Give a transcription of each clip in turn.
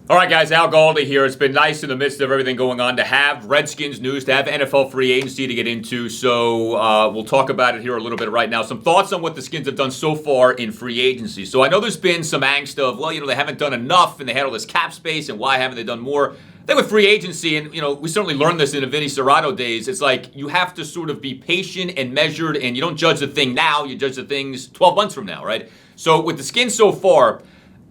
All right, guys, AlGaldi here. It's been nice in the midst of everything going on to have Redskins news, to have NFL free agency to get into. So we'll talk about it here a little bit right now. Some thoughts on what the Skins have done so far in free agency. So I know there's been some angst of, well, they haven't done enough and they had all this cap space and why haven't they done more? I think with free agency, and we certainly learned this in the Vinny Serrato days, it's like you have to sort of be patient and measured, and you don't judge the thing now, you judge the things 12 months from now, right? So with the Skins so far,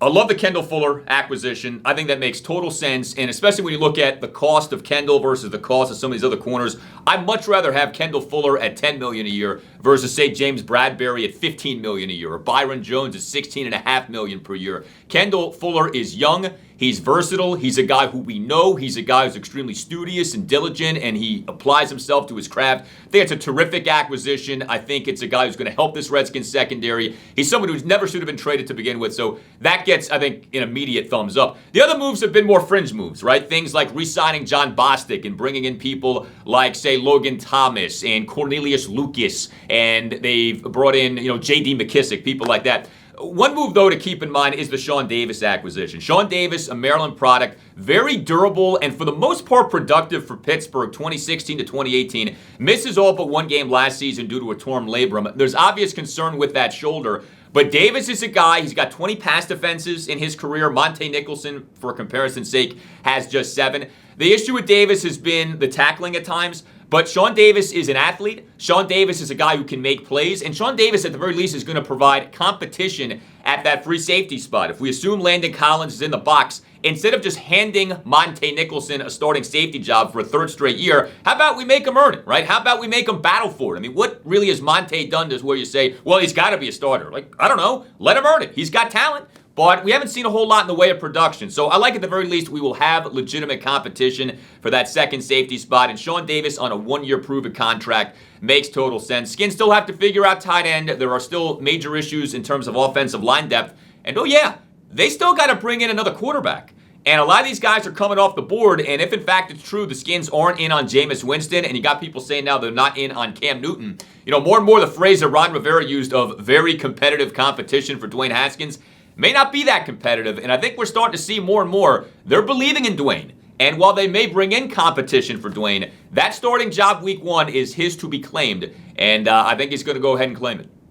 I love the Kendall Fuller acquisition. I think that makes total sense, and especially when you look at the cost of Kendall versus the cost of some of these other corners, I'd much rather have Kendall Fuller at $10 million a year versus, say, James Bradbury at $15 million a year, or Byron Jones at $16.5 million per year. Kendall Fuller is young. He's versatile. He's a guy who we know. He's a guy who's extremely studious and diligent, and he applies himself to his craft. I think it's a terrific acquisition. I think it's a guy who's going to help this Redskins secondary. He's someone who's never should have been traded to begin with, so that gets, I think, an immediate thumbs up. The other moves have been more fringe moves, right? Things like re-signing John Bostic and bringing in people like, say, Logan Thomas and Cornelius Lucas, and they've brought in, J.D. McKissick, people like that. One move, though, to keep in mind is the Sean Davis acquisition. Sean Davis, a Maryland product, very durable and for the most part productive for Pittsburgh 2016 to 2018. Misses all but one game last season due to a torn labrum. There's obvious concern with that shoulder. But Davis is a guy, he's got 20 pass defenses in his career. Monte Nicholson, for comparison's sake, has just 7. The issue with Davis has been the tackling at times. But Sean Davis is an athlete. Sean Davis is a guy who can make plays. And Sean Davis, at the very least, is going to provide competition at that free safety spot. If we assume Landon Collins is in the box, instead of just handing Monte Nicholson a starting safety job for a third straight year, how about we make him earn it, right? How about we make him battle for it? I mean, what really has Monte done to where you say, well, he's got to be a starter? Like, I don't know. Let him earn it. He's got talent. But we haven't seen a whole lot in the way of production. So I like at the very least we will have legitimate competition for that second safety spot. And Sean Davis on a 1-year prove-it contract makes total sense. Skins still have to figure out tight end. There are still major issues in terms of offensive line depth. And oh yeah, they still got to bring in another quarterback. And a lot of these guys are coming off the board. And if in fact it's true the Skins aren't in on Jameis Winston, and you got people saying now they're not in on Cam Newton, more and more the phrase that Ron Rivera used of very competitive competition for Dwayne Haskins may not be that competitive, and I think we're starting to see more and more they're believing in Dwayne. And while they may bring in competition for Dwayne, that starting job week 1 is his to be claimed, and I think he's going to go ahead and claim it.